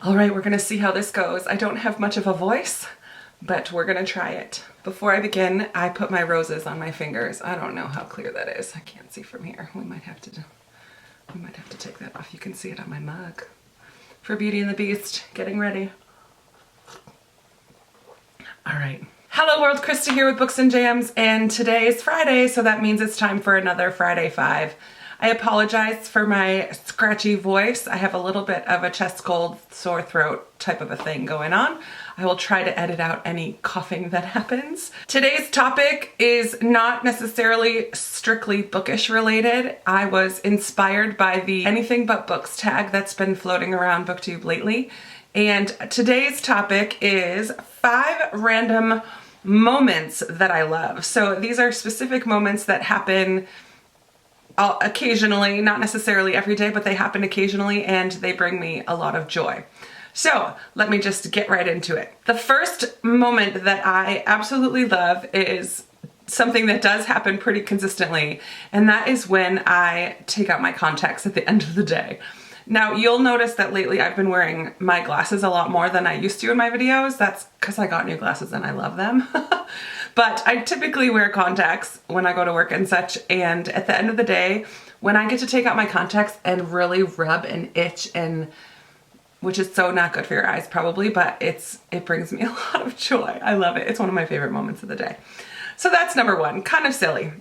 All right, we're gonna see how this goes. I don't have much of a voice, but we're gonna try it. Before I begin, I put my roses on my fingers. I don't know how clear that is. I can't see from here. We might have to take that off. You can see it on my mug. For Beauty and the Beast, getting ready. All right. Hello world, Krista here with Books and Jams, and today is Friday, so that means it's time for another Friday 5. I apologize for my scratchy voice. I have a little bit of a chest cold, sore throat type of a thing going on. I will try to edit out any coughing that happens. Today's topic is not necessarily strictly bookish related. I was inspired by the anything but books tag that's been floating around BookTube lately. And today's topic is 5 random moments that I love. So these are specific moments that happen occasionally, not necessarily every day, but they happen occasionally and they bring me a lot of joy. So let me just get right into it. The first moment that I absolutely love is something that does happen pretty consistently, and that is when I take out my contacts at the end of the day. Now you'll notice that lately I've been wearing my glasses a lot more than I used to in my videos. That's because I got new glasses and I love them. But I typically wear contacts when I go to work and such, and at the end of the day, when I get to take out my contacts and really rub and itch, and which is so not good for your eyes probably, but it brings me a lot of joy. I love it. It's one of my favorite moments of the day. So that's number 1, kind of silly.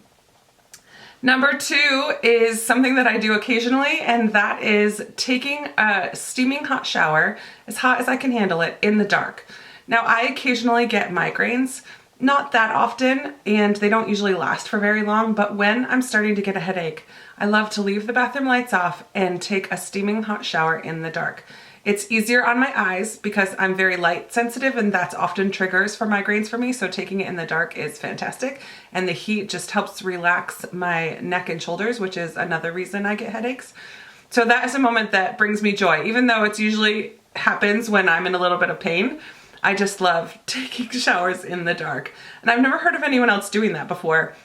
Number 2 is something that I do occasionally, and that is taking a steaming hot shower, as hot as I can handle it, in the dark. Now I occasionally get migraines, not that often, and they don't usually last for very long, but when I'm starting to get a headache, I love to leave the bathroom lights off and take a steaming hot shower in the dark. It's easier on my eyes because I'm very light sensitive, and that's often triggers for migraines for me, so taking it in the dark is fantastic, and the heat just helps relax my neck and shoulders, which is another reason I get headaches. So that is a moment that brings me joy, even though it usually happens when I'm in a little bit of pain. I just love taking showers in the dark. And I've never heard of anyone else doing that before,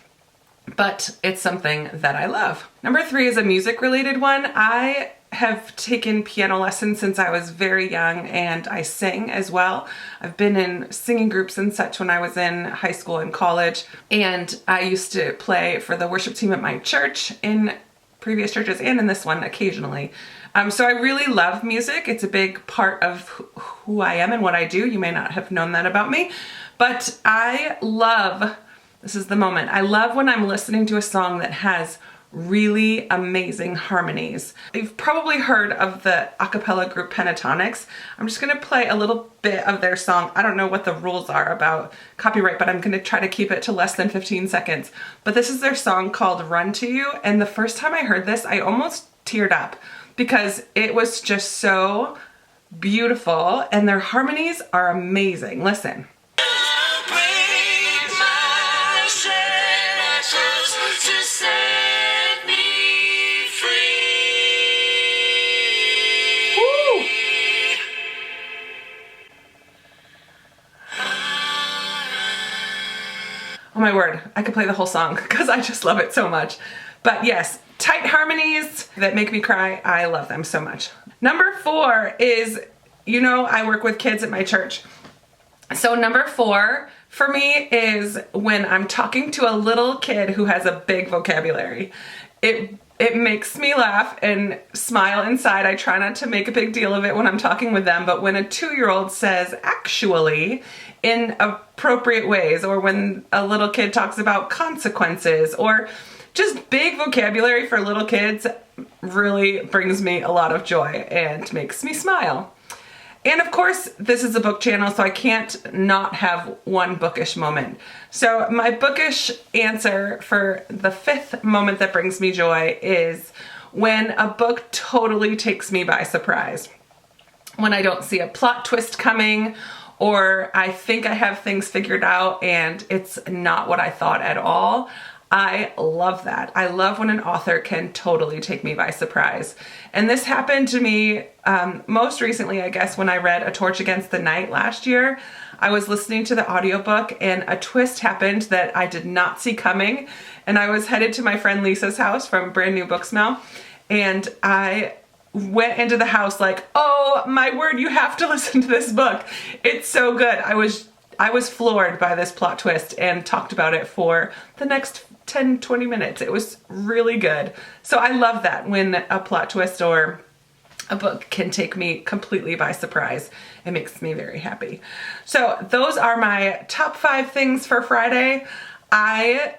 but it's something that I love. Number 3 is a music related one. I have taken piano lessons since I was very young, and I sing as well. I've been in singing groups and such when I was in high school and college, and I used to play for the worship team at my church, in previous churches and in this one occasionally. So I really love music. It's a big part of who I am and what I do. You may not have known that about me, but I love, this is the moment, I love when I'm listening to a song that has really amazing harmonies. You've probably heard of the a cappella group Pentatonix. I'm just gonna play a little bit of their song. I don't know what the rules are about copyright, but I'm gonna try to keep it to less than 15 seconds. But this is their song called Run to You, and the first time I heard this, I almost teared up because it was just so beautiful, and their harmonies are amazing. Listen. Oh my word, I could play the whole song because I just love it so much. But yes, tight harmonies that make me cry, I love them so much. Number 4 is, you know, I work with kids at my church. So number 4 for me is when I'm talking to a little kid who has a big vocabulary. It makes me laugh and smile inside. I try not to make a big deal of it when I'm talking with them, but when a 2-year-old says actually in appropriate ways, or when a little kid talks about consequences, or just big vocabulary for little kids, really brings me a lot of joy and makes me smile. And of course, this is a book channel, so I can't not have one bookish moment. So my bookish answer for the 5th moment that brings me joy is when a book totally takes me by surprise. When I don't see a plot twist coming, or I think I have things figured out and it's not what I thought at all. I love that. I love when an author can totally take me by surprise. And this happened to me most recently, I guess, when I read A Torch Against the Night last year. I was listening to the audiobook and a twist happened that I did not see coming. And I was headed to my friend Lisa's house from Brand New Book Smell. And I went into the house like, oh my word, you have to listen to this book. It's so good. I was floored by this plot twist and talked about it for the next 10-20 minutes. It was really good. So I love that when a plot twist or a book can take me completely by surprise. It makes me very happy. So those are my top 5 things for Friday. I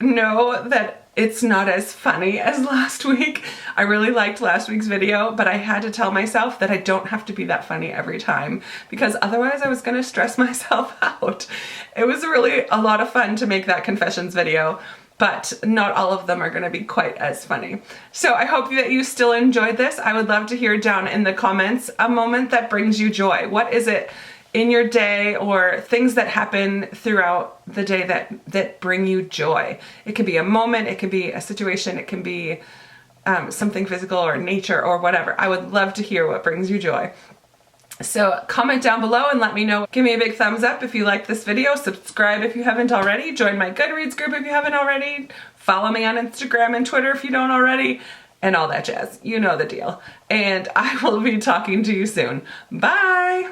know that it's not as funny as last week. I really liked last week's video, but I had to tell myself that I don't have to be that funny every time because otherwise I was gonna stress myself out. It was really a lot of fun to make that confessions video, but not all of them are gonna be quite as funny. So I hope that you still enjoyed this. I would love to hear down in the comments a moment that brings you joy. What is it in your day or things that happen throughout the day that bring you joy? It can be a moment, it can be a situation, it can be something physical or nature or whatever. I would love to hear what brings you joy. So comment down below and let me know. Give me a big thumbs up if you liked this video. Subscribe if you haven't already. Join my Goodreads group if you haven't already. Follow me on Instagram and Twitter if you don't already. And all that jazz. You know the deal. And I will be talking to you soon. Bye!